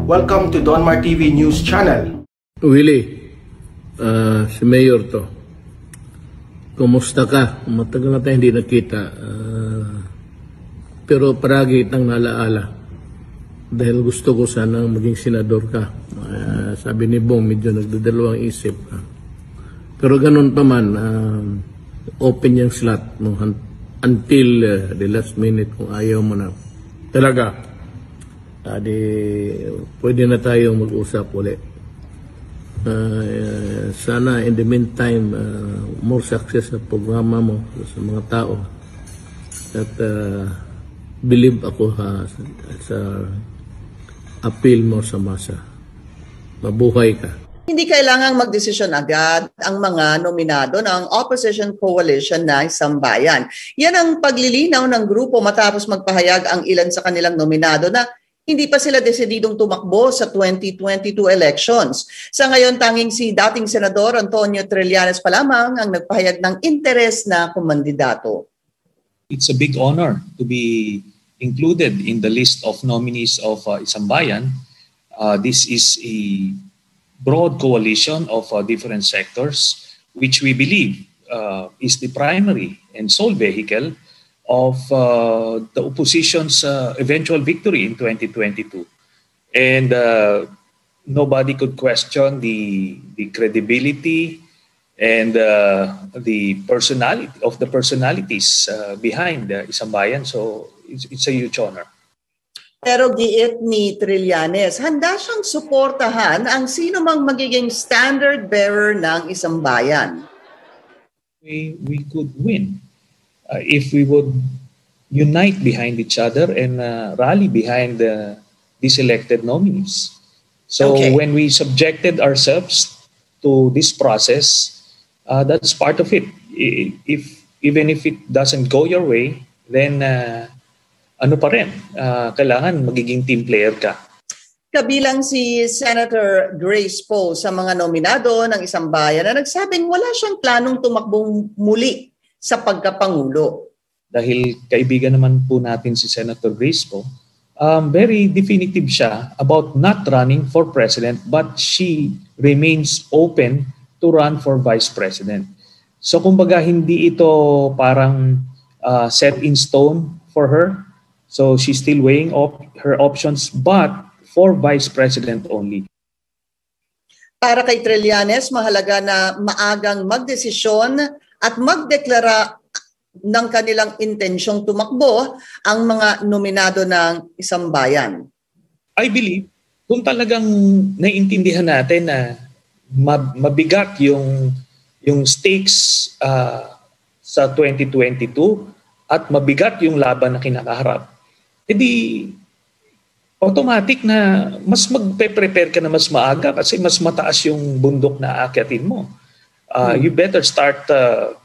Welcome to Donmar TV News Channel. Willie, si Mayor to. Kumusta ka? Matagal na tayo hindi nakita. Pero paragi itang nalaala. Dahil gusto ko sanang maging senador ka. Sabi ni Bong, medyo nagdadalawang isip ka. Pero ganun pa man, open yung slot no, until the last minute kung ayaw mo na. Talaga, pwede na tayong mag-usap ulit. Sana in the meantime, more success sa programa mo sa mga tao. At believe ako sa appeal mo sa masa. Mabuhay ka. Hindi kailangang magdesisyon agad ang mga nominado ng opposition coalition na Isang Bayan. Yan ang paglilinaw ng grupo matapos magpahayag ang ilan sa kanilang nominado na hindi pa sila desididong tumakbo sa 2022 elections. Sa ngayon, tanging si dating Senador Antonio Trillanes pa lamang ang nagpahayag ng interes na kumandidato. It's a big honor to be included in the list of nominees of Isang Bayan. This is a broad coalition of different sectors, which we believe is the primary and sole vehicle of the opposition's eventual victory in 2022. And nobody could question the credibility and the personality of the personalities behind Isang Bayan. So it's a huge honor. Pero giit ni Trillanes, handa siyang suportahan ang sino mang magiging standard bearer ng Isang Bayan. We could win if we would unite behind each other and rally behind these elected nominees. So when we subjected ourselves to this process, that's part of it. Even if it doesn't go your way, then ano pa rin, kailangan magiging team player ka. Kabilang si Senator Grace Poe sa mga nominado ng Isang Bayan na nagsabing wala siyang planong tumakbong muli sa pagkapangulo. Dahil kaibigan naman po natin si Senator Grace Poe, very definitive siya about not running for president, but she remains open to run for vice president. So kumbaga hindi ito parang set in stone for her. So she's still weighing up her options, but for vice president only. Para kay Trillanes, mahalaga na maagang magdesisyon at magdeklara ng kanilang intensyong tumakbo ang mga nominado ng Isang Bayan. I believe kung talagang naiintindihan natin na mabigat yung stakes sa 2022 at mabigat yung laban na kinakaharap, edi automatic na mas magpe-prepare ka na mas maaga kasi mas mataas yung bundok na aakyatin mo. You better start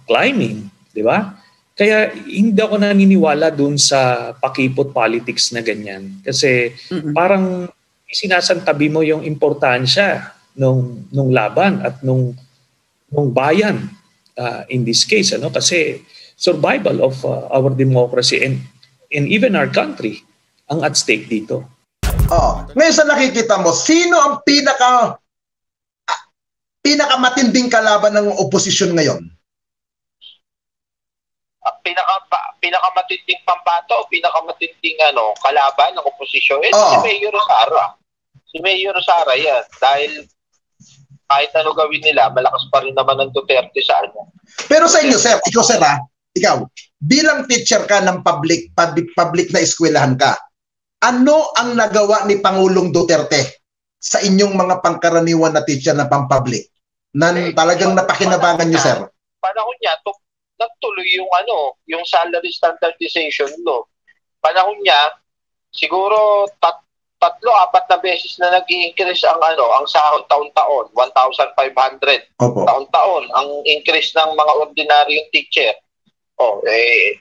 climbing, di ba? Kaya hindi ako naniniwala dun sa pakipot politics na ganyan. Kasi parang sinasantabi mo yung importansya nung laban at nung bayan in this case. Kasi survival of our democracy and even our country ang at stake dito. Ngayon sa nakikita mo, sino ang pinakamatinding kalaban ng oposisyon ngayon? Pinakamatinding pambato o pinakamatinding kalaban ng oposisyon? Si Mayor Sara. Si Mayor Sara yan. Dahil kahit ano gawin nila, malakas pa rin naman ng Duterte sa ano. Pero sa inyo, sir, ikaw, bilang teacher ka ng public na eskwelahan ka, ano ang nagawa ni Pangulong Duterte sa inyong mga pangkaraniwan na teacher na pampublic na talagang napakinabangan nyo, sir? Panahon niya, nagtuloy yung salary standardization law. Panahon niya, siguro tatlo-apat na beses na nag-i-increase ang sahod taon-taon, 1,500. Taon-taon ang increase ng mga ordinaryong teacher.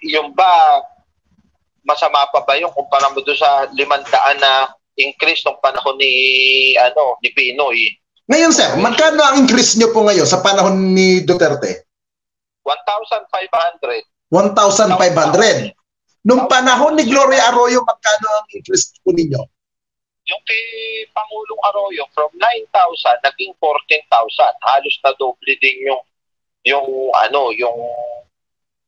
Yung ba masama pa ba yung kumpara mo doon sa 500 na increase nung panahon ni Pinoy? Ngayon, sir, magkano ang increase nyo po ngayon sa panahon ni Duterte? 1,500. 1,500. Nung panahon ni Gloria Arroyo, magkano ang increase po ninyo? yung kay Pangulong Arroyo from 9,000 naging 14,000. Halos na doble din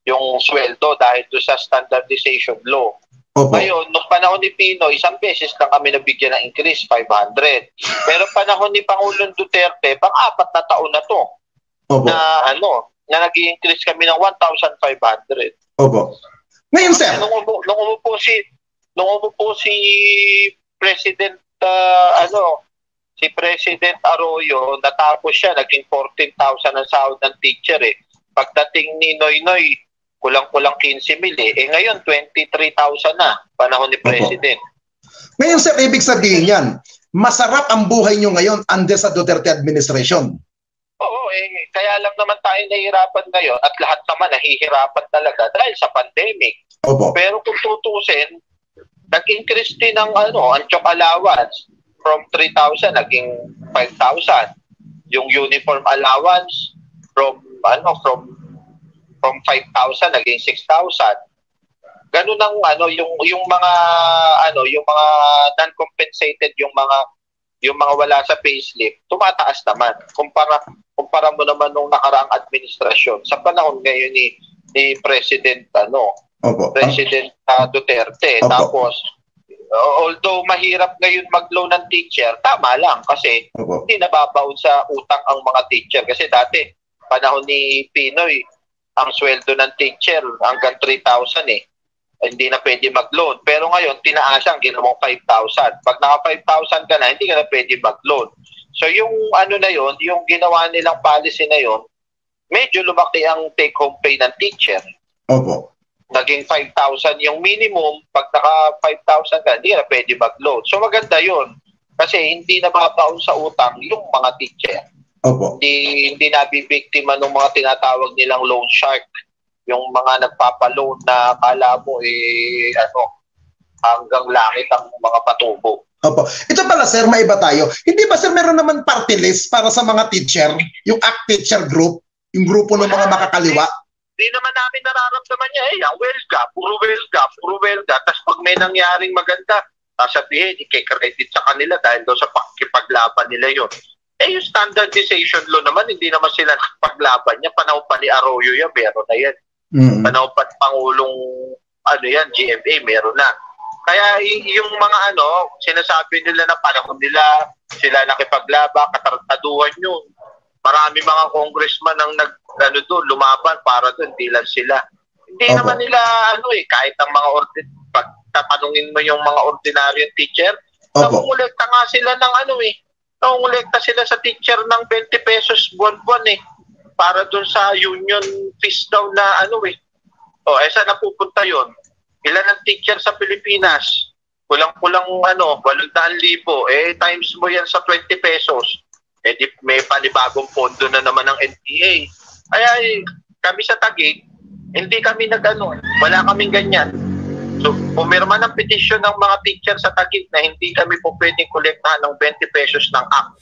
yung sweldo dahil do sa standardization law. Opo. Ngayon, nung panahon ni Pinoy, isang beses lang kami nabigyan ng increase, 500. Pero panahon ni Pangulong Duterte, pang-apat na taon na to. Opo. Na nag-i-increase kami ng 1,500. Opo. Ngayon, sir. Nung umupo si President si President Arroyo, natapos siya, naging 14,000 ang sahod ng teacher eh. Pagdating ni Noynoy, kulang-kulang 15,000 eh. Ngayon, 23,000 na, panahon ni President. Ngayon, sir, ibig sabihin yan, masarap ang buhay nyo ngayon under sa Duterte administration. Oo, kaya lang naman tayo nahihirapan ngayon at lahat naman nahihirapan talaga dahil sa pandemic. Opo. Pero kung tutusin, nag-increase din ang anchok allowance from 3,000 naging 5,000. Yung uniform allowance from 5,000 naging 6,000. Ganun ang yung mga non-compensated, yung mga wala sa payslip, tumataas naman. Kumpara mo naman nung nakaraang administrasyon sa panahon ngayon ni President President Duterte. Opo. Tapos although mahirap ngayon mag-loan ng teacher, tama lang kasi hindi nababaon sa utang ang mga teacher kasi dati panahon ni Pinoy ang sweldo ng teacher hanggang 3,000 eh. Hindi na pwede mag-loan. Pero ngayon, tinaasan, ginawang 5,000. Pag naka 5,000 ka na, hindi ka na pwede mag-loan. So yung na yun, yung ginawa nilang policy na yun, medyo lumaki ang take-home pay ng teacher. Opo. Naging 5,000 yung minimum. Pag naka 5,000 ka, hindi ka na pwede mag-loan. So maganda yun. Kasi hindi na mabaon sa utang yung mga teacher. Opo. Hindi nabibiktima ng mga tinatawag nilang loan shark. Yung mga nagpapaloan na akala mo hanggang langit ang mga patubo. Opo. Ito pala, sir, may iba tayo. Hindi ba, sir, meron naman party list para sa mga teacher? Yung ACT Teacher Group? Yung grupo ng mga makakaliwa? Hindi naman namin nararamdaman niya. Ang puro welga. Tapos pag may nangyaring maganda, sasabihin, i-credit sa kanila dahil daw sa pakikipaglaban nila yun. Yung standardization law naman, hindi naman sila nakapaglaban niya. Panahon pa ni Arroyo yan, meron na yan. Panahon pa ni Pangulong GMA, meron na. Kaya yung mga sinasabi nila na panahon nila, sila nakipaglaba, katartaduhan yun. Marami mga congressman ang lumaban para doon, hindi lang sila. Hindi naman nila, kahit ang mga pag tatanungin mo yung mga ordinaryong teacher, nangungulekta nga sila ng nangungulekta sila sa teacher ng 20 pesos buwan-buwan para doon sa union fees daw na saan napupunta yun? Ilan ang teacher sa Pilipinas? Kulang-kulang 800,000. Times mo yan sa 20 pesos. Di may panibagong pondo na naman ng NPA. Kaya kami sa Taguig, hindi kami wala kaming ganyan. So, pumirma ng petisyon ng mga teacher sa Taguig na hindi kami po pwedeng kolektahan ng 20 pesos ng ACT.